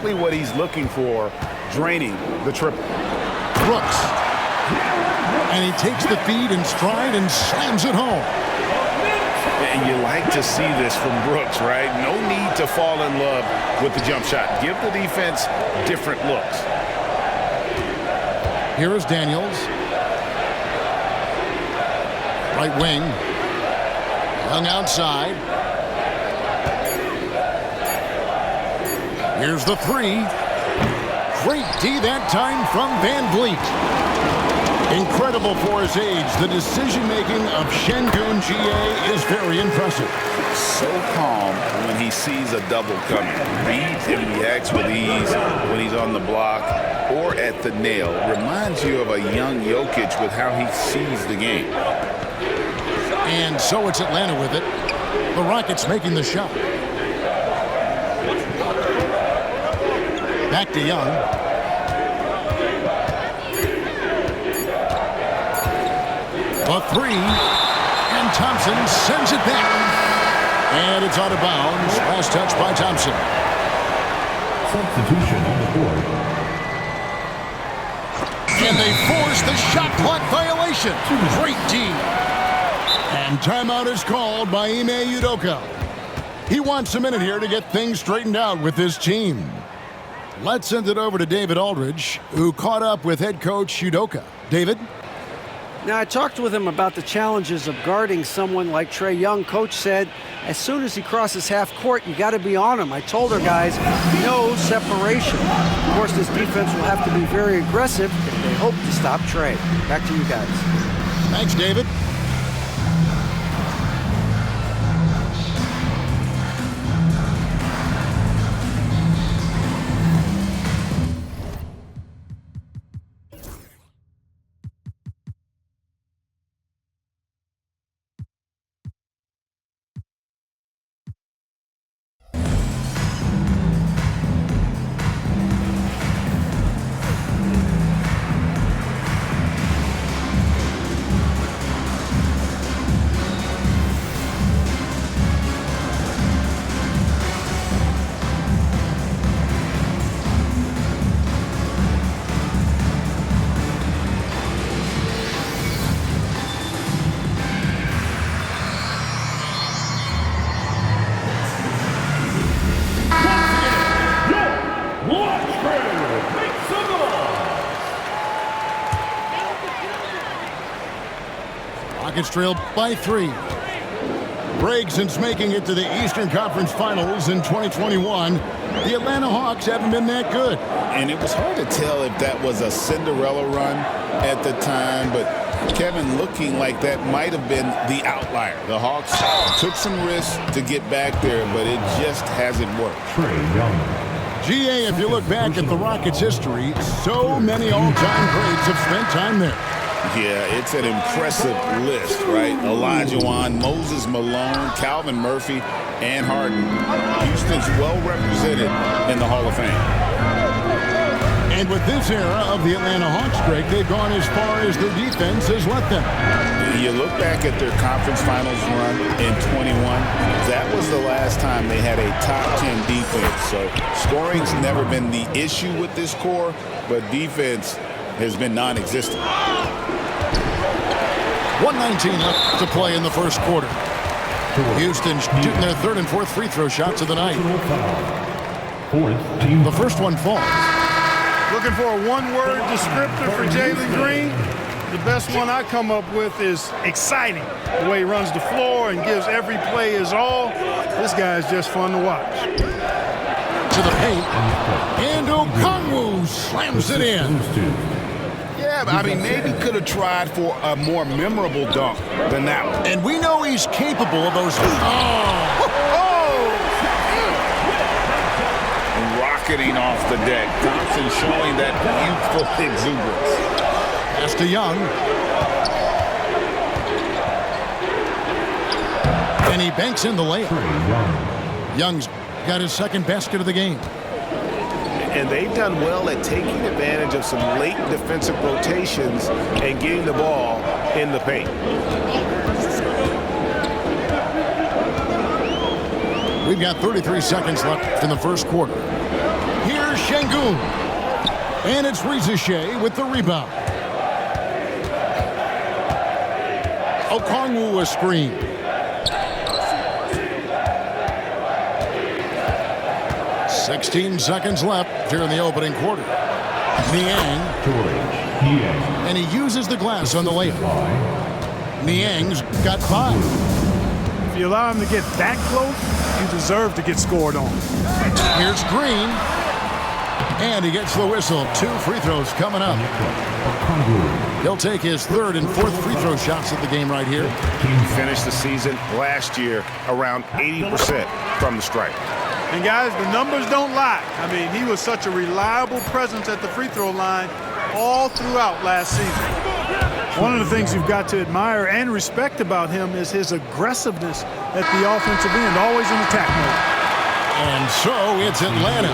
exactly what he's looking for, draining the triple. Brooks. And he takes the feed in stride and slams it home. And you like to see this from Brooks, right? No need to fall in love with the jump shot. Give the defense different looks. Here is Daniels. Right wing. Young outside. Here's the three. Great D that time from Van Vliet. Incredible for his age. The decision-making of Şengün GA is very impressive. So calm when he sees a double coming. Reads and reacts with ease when he's on the block or at the nail. Reminds you of a young Jokic with how he sees the game. And so it's Atlanta with it. The Rockets making the shot. Back to Young. The three. And Thompson sends it back. And it's out of bounds. Last touch by Thompson. Substitution on the board. And they force the shot clock violation. Great D. And timeout is called by Ime Udoka. He wants a minute here to get things straightened out with his team. Let's send it over to David Aldridge, who caught up with head coach Udoka. David? Now, I talked with him about the challenges of guarding someone like Trae Young. Coach said, as soon as he crosses half court, you got to be on him. I told our guys, no separation. Of course, this defense will have to be very aggressive if they hope to stop Trae. Back to you guys. Thanks, David. Rockets trail by 3. Break since making it to the Eastern Conference Finals in 2021. The Atlanta Hawks haven't been that good. And it was hard to tell if that was a Cinderella run at the time, but Kevin, looking like that might have been the outlier. The Hawks took some risks to get back there, but it just hasn't worked. Trae Young. GA, if you look back at the Rockets' history, so many all-time greats have spent time there. Yeah, it's an impressive list, right? Olajuwon, Moses Malone, Calvin Murphy, and Harden. Houston's well represented in the Hall of Fame. And with this era of the Atlanta Hawks, Greg, they've gone as far as their defense has let them. You look back at their conference finals run in 21, that was the last time they had a top 10 defense. So scoring's never been the issue with this core, but defense has been non-existent. 1:19 left to play in the first quarter. Houston shooting their third and fourth free throw shots of the night. The first one falls. Looking for a one-word descriptor for Jalen Green? The best one I come up with is exciting. The way he runs the floor and gives every play his all. This guy is just fun to watch. To the paint. And Okongwu slams it in. Yeah, I mean, maybe could have tried for a more memorable dunk than that one. And we know he's capable of those. Rocketing off the deck. Thompson showing that youthful exuberance. Pass to Young. And he banks in the layup. Young's got his second basket of the game. And they've done well at taking advantage of some late defensive rotations and getting the ball in the paint. We've got 33 seconds left in the first quarter. Here's Şengün. And it's Rizeşeh with the rebound. Okongwu a screen. "16 seconds left here in the opening quarter. Niang, and he uses the glass on the layup. Niang's got 5. If you allow him to get that close, you deserve to get scored on. Here's Green. And he gets the whistle. 2 free throws coming up. He'll take his 3rd and 4th free throw shots of the game right here. He finished the season last year around 80% from the stripe. And guys, the numbers don't lie. I mean, he was such a reliable presence at the free throw line all throughout last season. One of the things you've got to admire and respect about him is his aggressiveness at the offensive end, always in attack mode. And so it's Atlanta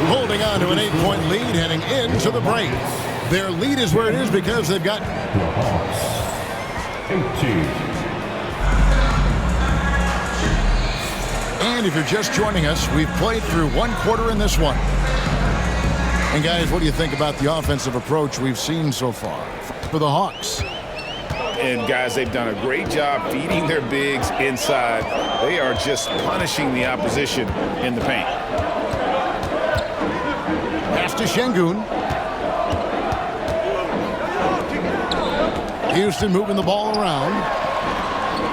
holding on to an 8-point lead heading into the break. Their lead is where it is because they've got 18. And if you're just joining us, we've played through 1 quarter in this one. And guys, what do you think about the offensive approach we've seen so far for the Hawks? And guys, they've done a great job feeding their bigs inside. They are just punishing the opposition in the paint. Pass to Şengün. Houston moving the ball around.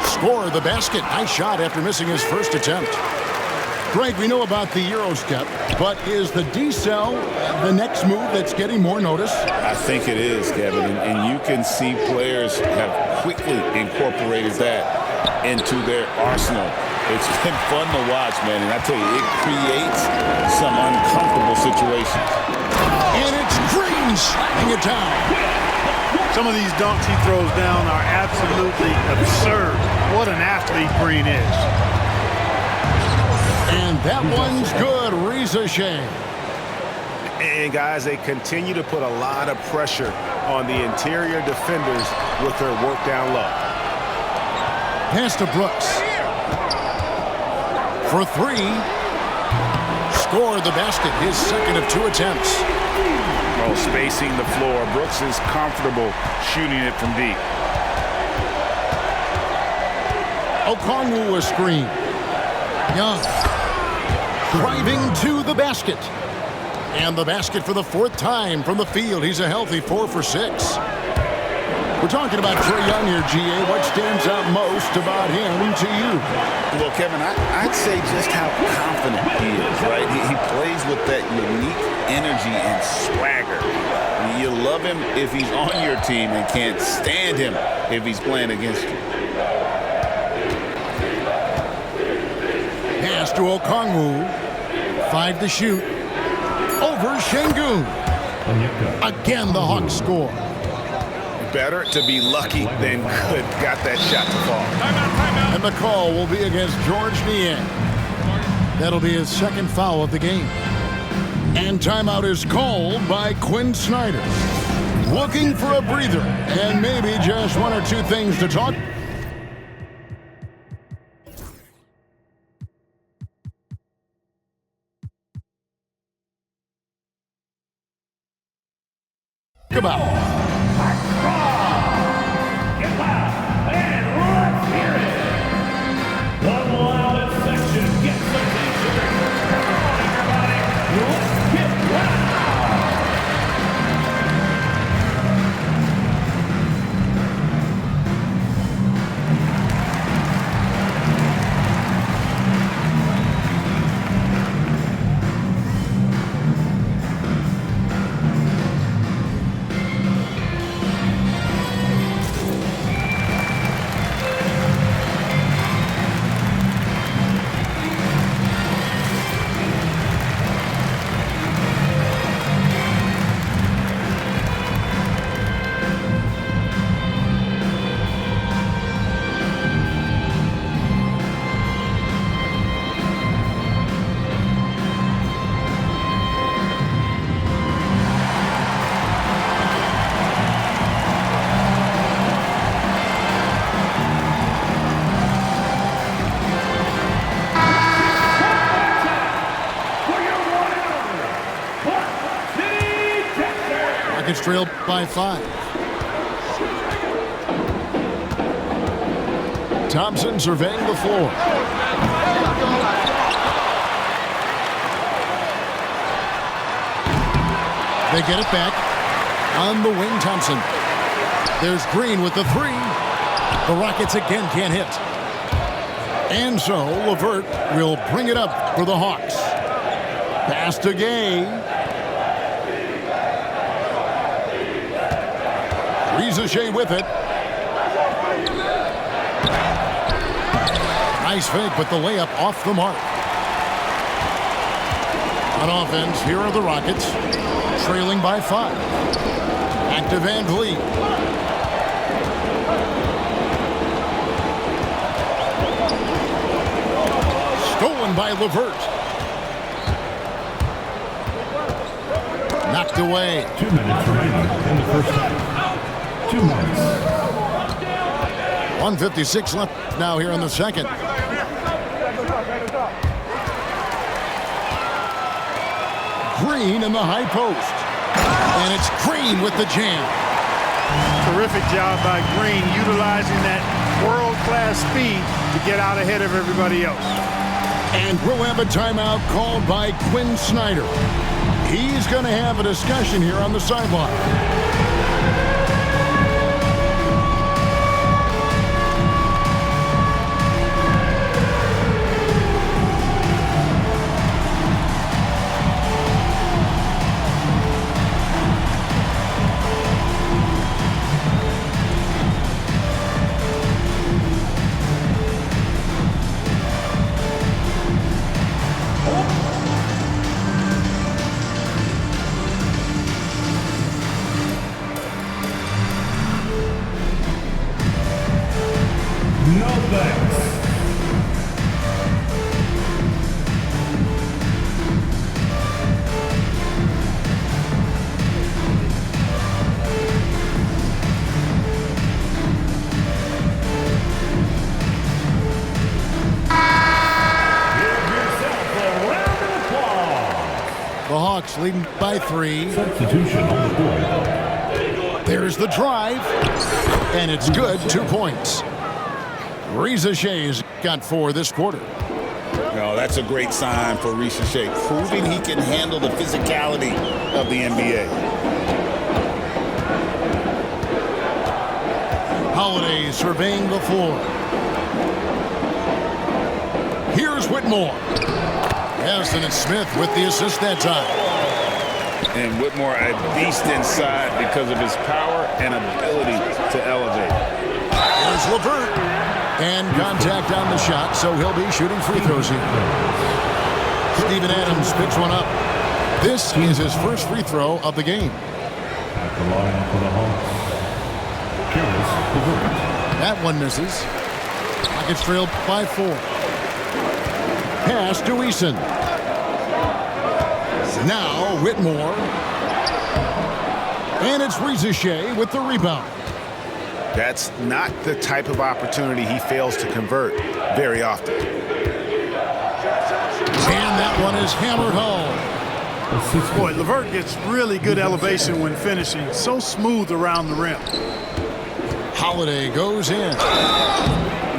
Score the basket. Nice shot after missing his first attempt. Greg, we know about the Eurostep, but is the D-cell the next move that's getting more notice? I think it is, Kevin, and you can see players have quickly incorporated that into their arsenal. It's been fun to watch, man, and I tell you, it creates some uncomfortable situations. And it's Green slamming it down. Some of these dunks he throws down are absolutely absurd. What an athlete Green is. And that one's good, Rizeşeh. And guys, they continue to put a lot of pressure on the interior defenders with their work down low. Pass to Brooks. For 3. Score the basket, his 2nd of 2 attempts. Oh, spacing the floor. Brooks is comfortable shooting it from deep. Okongwu a screen. Young. Driving to the basket. And the basket for the 4th time from the field. He's a healthy 4 for 6. We're talking about Trae Young here, GA. What stands out most about him to you? Well, Kevin, I'd say just how confident he is, right? He plays with that unique energy and swagger. You love him if he's on your team and can't stand him if he's playing against you. Pass to Okongwu. 5 to shoot. Over Şengün. Again, the Hawks score. Better to be lucky than good. Got that shot to fall. And the call will be against Georges Niang. That'll be his 2nd foul of the game. And timeout is called by Quinn Snyder. Looking for a breather and maybe just 1 or 2 things to talk about. Rockets trail by 5. Thompson surveying the floor. They get it back. On the wing, Thompson. There's Green with the 3. The Rockets again can't hit. And so LeVert will bring it up for the Hawks. Pass to Gay. Rizachet with it. Nice fake, but the layup off the mark. On offense, here are the Rockets, trailing by 5. Back to Van Vliet. Stolen by LeVert. Knocked away. 2 minutes remaining in the first half. 2 minutes. 1:56 left now here in the second. Green in the high post. And it's Green with the jam. Terrific job by Green, utilizing that world-class speed to get out ahead of everybody else. And we'll have a timeout called by Quinn Snyder. He's going to have a discussion here on the sideline. No thanks. The Hawks leading by 3. Substitution on the board. There's the drive. And it's good. 2 points. Rizachet's got 4 this quarter. No, that's a great sign for Rizachet, proving he can handle the physicality of the NBA. Holiday surveying the floor. Here's Whitmore. Yes, and it's Smith with the assist that time. And Whitmore a beast inside because of his power and ability to elevate. Here's LeVert. And contact on the shot, so he'll be shooting free throws here. Steven Adams picks one up. This is his first free throw of the game. At the line for the Hawks, Caris LeVert. That one misses. Rockets trail by 4. Pass to Eason. Now Whitmore. And it's Rizachet with the rebound. That's not the type of opportunity he fails to convert very often. And that one is hammered home. Boy, LeVert gets really good elevation when finishing. So smooth around the rim. Holiday goes in.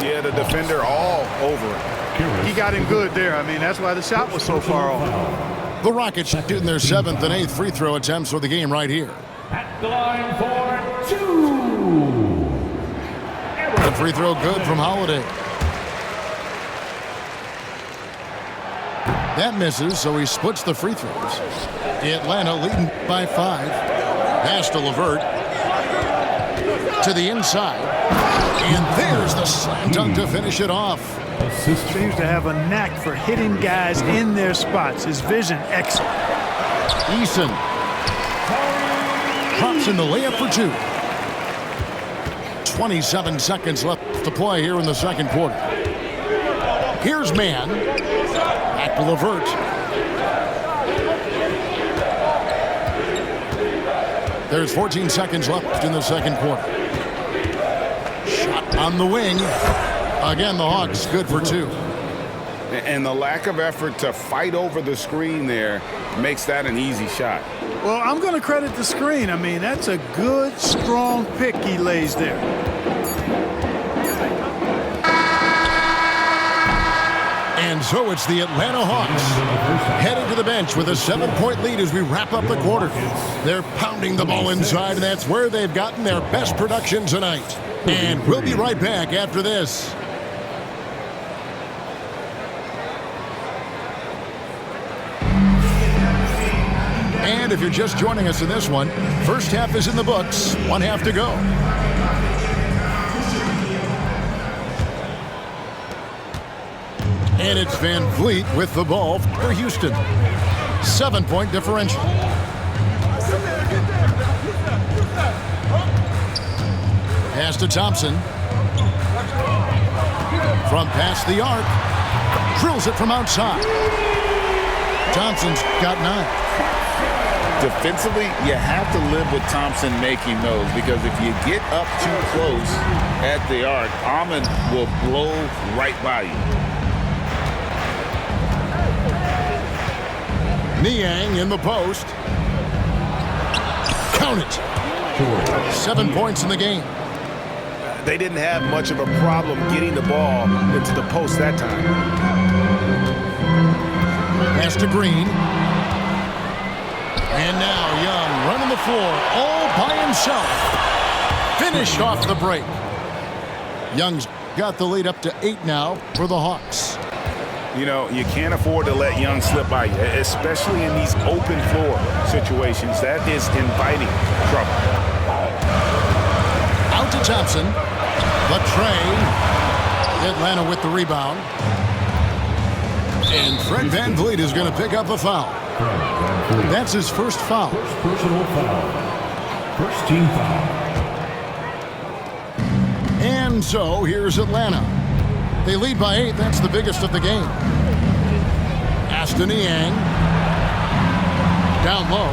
Yeah, the defender all over him. He got him good there. I mean, that's why the shot was so far off. The Rockets shooting their 7th and 8th free throw attempts for the game right here. At the line for 2. The free throw good from Holiday. That misses, so he splits the free throws. Atlanta leading by 5. Pass to LeVert. To the inside. And there's the slam dunk to finish it off. Seems to have a knack for hitting guys in their spots. His vision, excellent. Eason drops in the layup for 2. 27 seconds left to play here in the second quarter. Here's Mann. Back to LeVert. There's 14 seconds left in the second quarter. Shot on the wing. Again, the Hawks good for 2. And the lack of effort to fight over the screen there makes that an easy shot. Well, I'm going to credit the screen. I mean, that's a good, strong pick he lays there. And so it's the Atlanta Hawks headed to the bench with a 7-point lead as we wrap up the quarter. They're pounding the ball inside, and that's where they've gotten their best production tonight. And we'll be right back after this. And if you're just joining us in this one, first half is in the books, one half to go. And it's Van Vliet with the ball for Houston. 7-point differential. Pass to Thompson. From past the arc. Drills it from outside. Thompson's got 9. Defensively, you have to live with Thompson making those, because if you get up too close at the arc, Ahmed will blow right by you. Niang in the post. Count it. 7 points in the game. They didn't have much of a problem getting the ball into the post that time. Pass to Green. And now Young running the floor all by himself. Finished off the break. Young's got the lead up to 8 now for the Hawks. You know, you can't afford to let Young slip by you, especially in these open floor situations. That is inviting trouble. Out to Thompson. Latray. Atlanta with the rebound. And Fred Van Vliet is going to pick up a foul. That's his first foul. First personal foul. First team foul. And so here's Atlanta. They lead by 8. That's the biggest of the game. Aston Niang. Down low.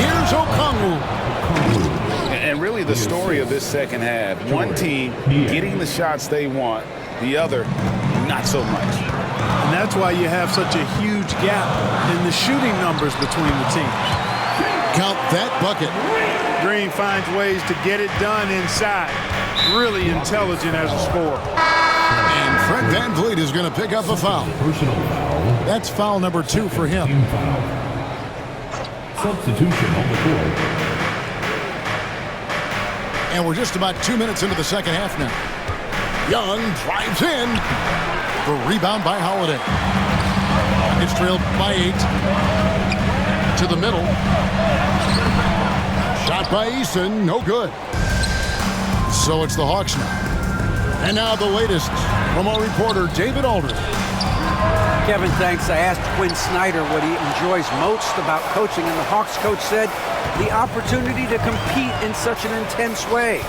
Here's Okongwu. And really the story of this second half, one team getting the shots they want, the other not so much. And that's why you have such a huge gap in the shooting numbers between the teams. Count that bucket. Green finds ways to get it done inside. Really intelligent as a scorer. And Fred Van Vliet is going to pick up a foul. Personal foul. That's foul number 2 for him. Team foul. Substitution on the court. And we're just about 2 minutes into the second half now. Young drives in. The rebound by Holiday. It's trailed by 8. To the middle. Shot by Eason. No good. So it's the Hawks now. And now the latest from our reporter, David Aldridge. Kevin, thanks. I asked Quinn Snyder what he enjoys most about coaching, and the Hawks coach said the opportunity to compete in such an intense way.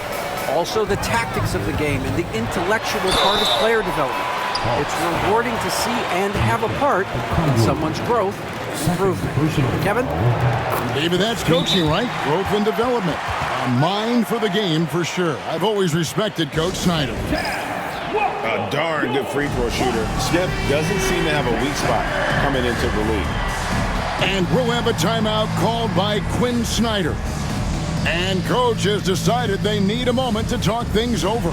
Also, the tactics of the game and the intellectual part of player development. It's rewarding to see and have a part in someone's growth and improvement. Kevin? David, that's coaching, right? Growth and development. A mind for the game for sure. I've always respected Coach Snyder. A darn good free throw shooter. Smith doesn't seem to have a weak spot coming into the league. And we'll have a timeout called by Quinn Snyder. And Coach has decided they need a moment to talk things over.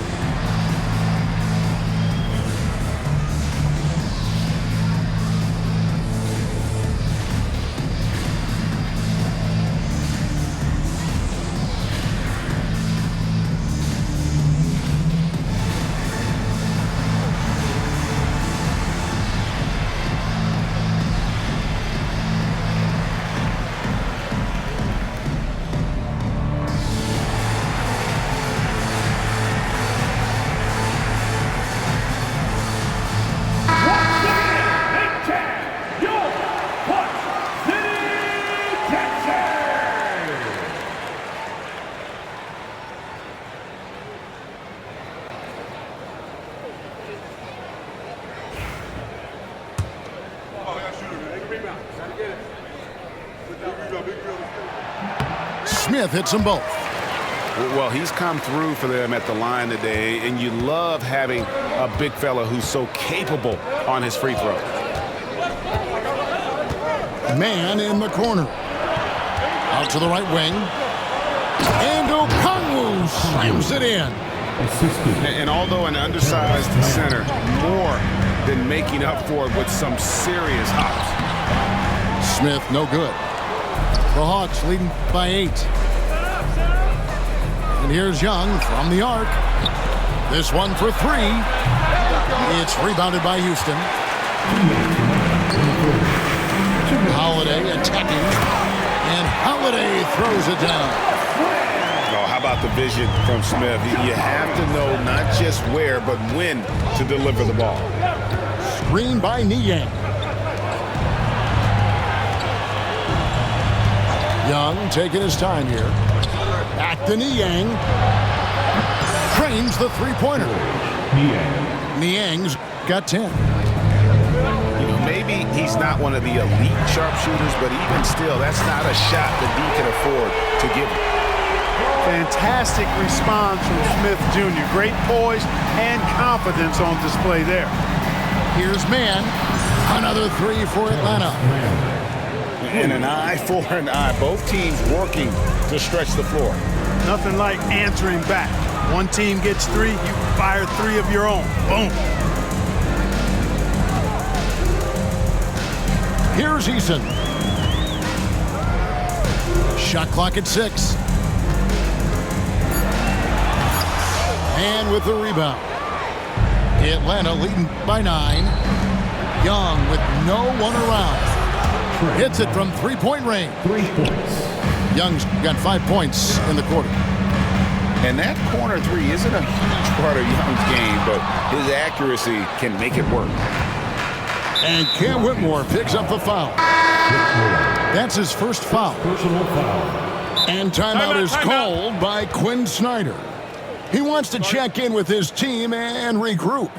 Smith hits them both. Well, he's come through for them at the line today, and you love having a big fella who's so capable on his free throw. Man in the corner. Out to the right wing. And Okongwu slams it in. And although an undersized center, more than making up for it with some serious hops. Smith, no good. The Hawks leading by 8. And here's Young from the arc. This one for 3. It's rebounded by Houston. Holiday attacking. And Holiday throws it down. Oh, how about the vision from Smith? You have to know not just where, but when to deliver the ball. Screen by Niang. Young taking his time here. Back to Niang. Cranes the three-pointer. Niang's got 10. You know, maybe he's not one of the elite sharpshooters, but even still, that's not a shot that he can afford to give him. Fantastic response from Smith Jr. Great poise and confidence on display there. Here's Mann. Another 3 for Atlanta. And an eye for an eye. Both teams working to stretch the floor. Nothing like answering back. One team gets 3, you fire 3 of your own. Boom. Here's Eason. Shot clock at 6. And with the rebound. Atlanta leading by 9. Young with no one around. Hits it from three-point range. 3 points. Young's got 5 points in the quarter. And that corner 3 isn't a huge part of Young's game, but his accuracy can make it work. And Cam Whitmore picks up the foul. That's his first foul. Personal foul. And timeout is called by Quinn Snyder. He wants to check in with his team and regroup.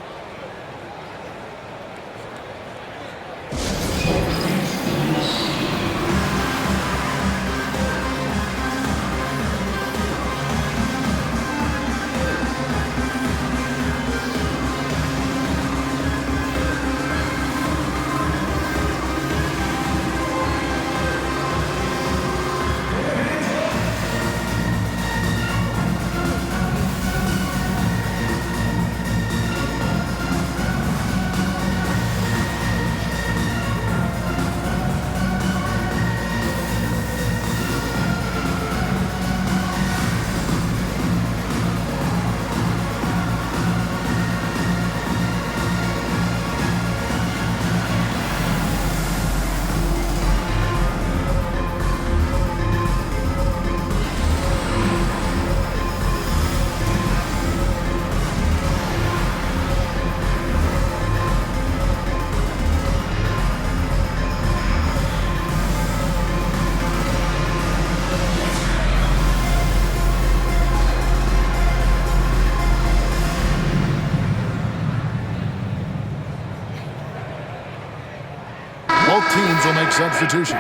Both teams will make substitutions.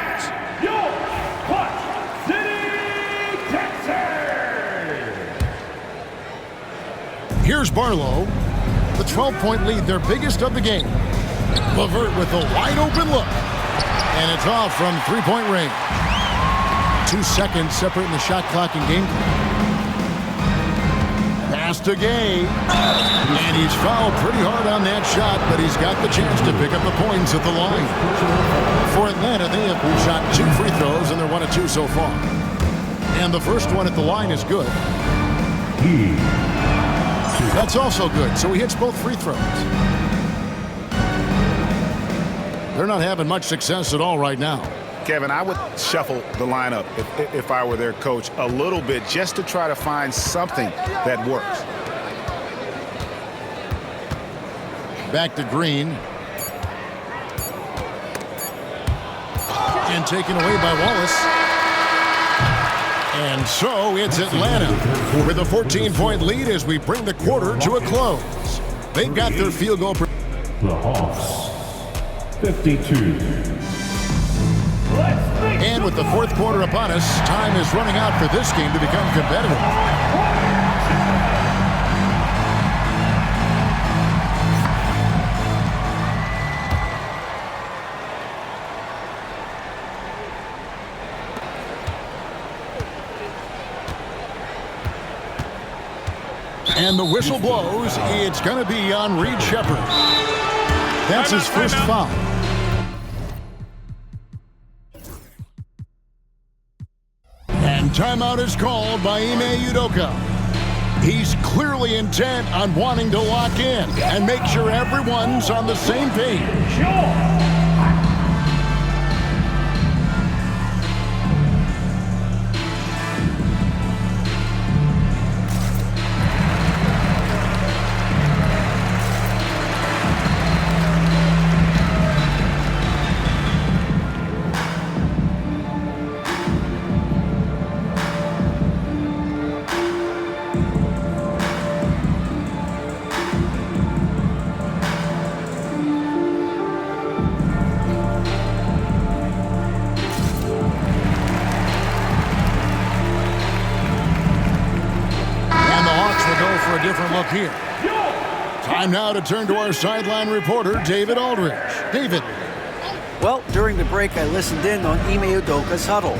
Here's Barlow. The 12-point lead, their biggest of the game. LeVert with a wide-open look. And it's off from three-point range. 2 seconds separating the shot clock and game clock. Pass to Gay. And he's fouled pretty hard on that shot, but he's got the chance to pick up the points at the line. For Atlanta, they have shot 2 free throws, and they're 1 of 2 so far. And the first one at the line is good. That's also good, so he hits both free throws. They're not having much success at all right now. Kevin, I would shuffle the lineup if I were their coach a little bit just to try to find something that works. Back to Green. And taken away by Wallace. And so it's Atlanta with a 14-point lead as we bring the quarter to a close. They've got their field goal. The Hawks, 52. And with the fourth quarter upon us, time is running out for this game to become competitive. And the whistle blows. It's going to be on Reed Sheppard. That's his first foul. And timeout is called by Ime Udoka. He's clearly intent on wanting to lock in and make sure everyone's on the same page. Here. Time now to turn to our sideline reporter, David Aldridge. David. Well, during the break, I listened in on Ime Udoka's huddle.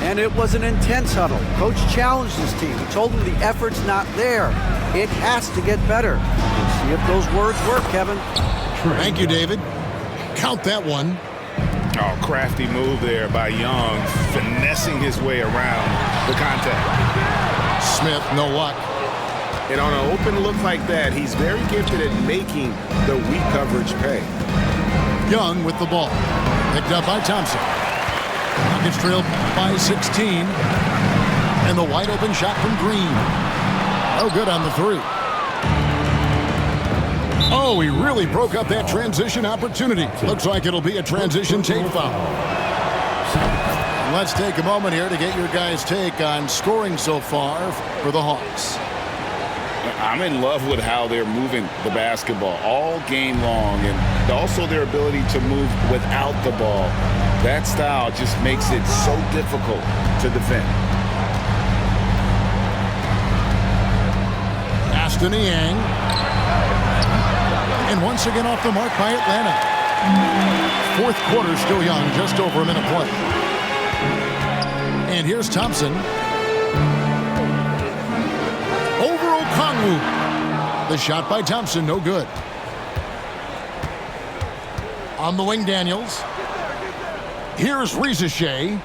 And it was an intense huddle. Coach challenged his team. He told them the effort's not there. It has to get better. See if those words work, Kevin. Thank you, David. Count that one. Oh, crafty move there by Young, finessing his way around the contact. Smith, no luck. And on an open look like that, he's very gifted at making the weak coverage pay. Young with the ball. Picked up by Thompson. Rockets trailed by 16. And the wide open shot from Green. No good on the three. Oh, he really broke up that transition opportunity. Looks like it'll be a transition take foul. Let's take a moment here to get your guys' take on scoring so far for the Hawks. I'm in love with how they're moving the basketball all game long, and also their ability to move without the ball. That style just makes it so difficult to defend. Aston Niang. And once again off the mark by Atlanta. Fourth quarter still young, just over a minute play. And here's Thompson. Kongwu. The shot by Thompson, no good. On the wing, Daniels. Here's Rizachet.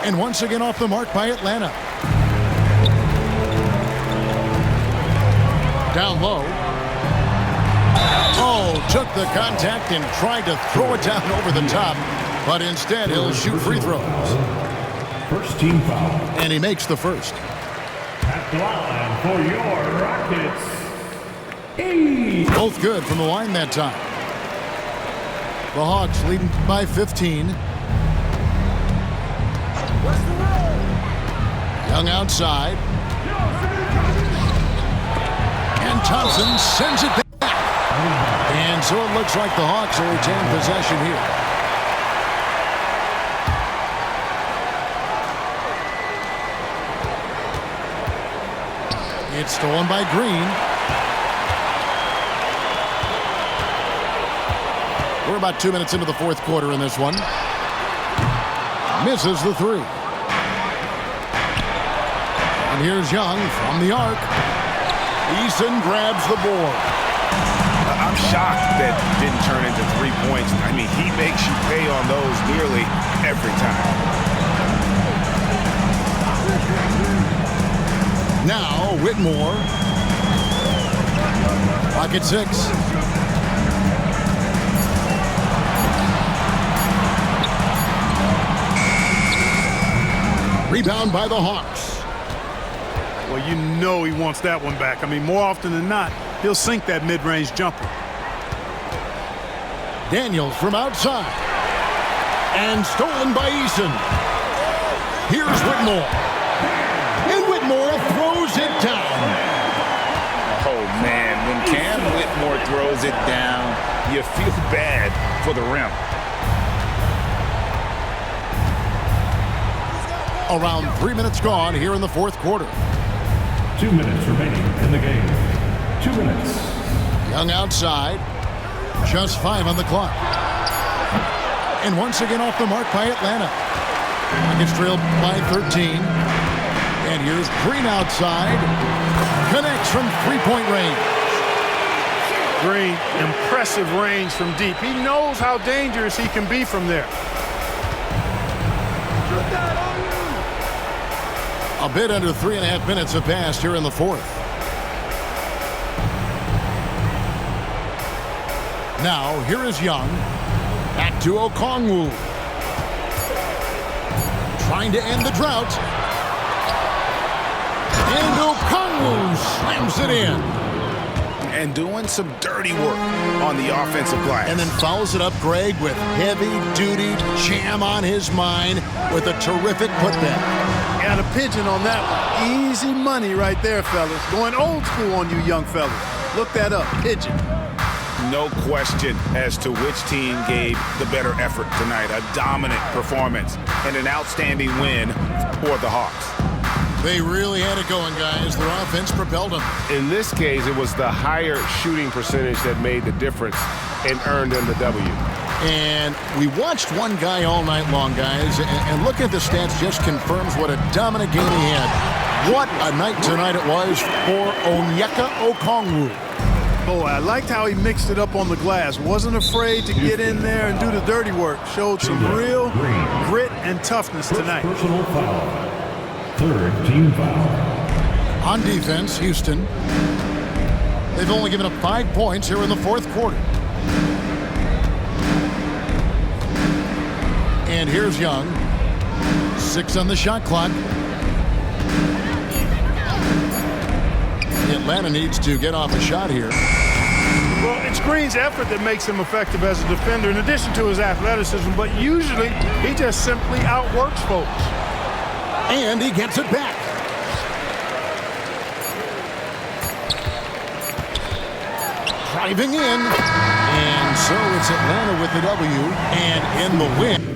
And once again off the mark by Atlanta. Down low. Oh, took the contact and tried to throw it down over the top. But instead, he'll shoot free throws. First team foul. And he makes the first. At the line for your Rockets. Both good from the line that time. The Hawks leading by 15. Young outside. And Thompson sends it back. And so it looks like the Hawks will retain possession here. It's stolen by Green. We're about 2 minutes into the fourth quarter in this one. Misses the three. And here's Young from the arc. Eason grabs the board. I'm shocked that didn't turn into 3 points. I mean, he makes you pay on those nearly every time. Now, Whitmore. Rocket 6. Rebound by the Hawks. Well, you know he wants that one back. I mean, more often than not, he'll sink that mid-range jumper. Daniels from outside. And stolen by Eason. Here's Whitmore. And Whitmore throws it down. Oh, man, when Cam Whitmore throws it down, you feel bad for the rim. Around 3 minutes gone here in the fourth quarter. 2 minutes remaining in the game. 2 minutes. Young outside. Just 5 on the clock. And once again off the mark by Atlanta. Rockets trailed by 13. And here's Green outside. Connects from three-point range. Green, impressive range from deep. He knows how dangerous he can be from there. A bit under 3.5 minutes have passed here in the fourth. Now, here is Young. Back to Okongwu. Trying to end the drought. And Okongwu slams it in. And doing some dirty work on the offensive glass. And then fouls it up, Greg, with heavy-duty jam on his mind with a terrific putback. Got a pigeon on that one. Easy money right there, fellas. Going old school on you young fellas. Look that up, pigeon. No question as to which team gave the better effort tonight. A dominant performance and an outstanding win for the Hawks. They really had it going, guys. Their offense propelled them. In this case, it was the higher shooting percentage that made the difference and earned them the W. And we watched one guy all night long, guys, and looking at the stats just confirms what a dominant game he had. What a night tonight it was for Onyeka Okongwu. Boy, I liked how he mixed it up on the glass. Wasn't afraid to get in there and do the dirty work. Showed some real grit and toughness tonight. Personal foul. Third team foul. On defense, Houston. They've only given up 5 points here in the fourth quarter. And here's Young. 6 on the shot clock. Atlanta needs to get off a shot here. Well, it's Green's effort that makes him effective as a defender in addition to his athleticism, but usually he just simply outworks folks. And he gets it back. Driving in. And so it's Atlanta with the W and in the win.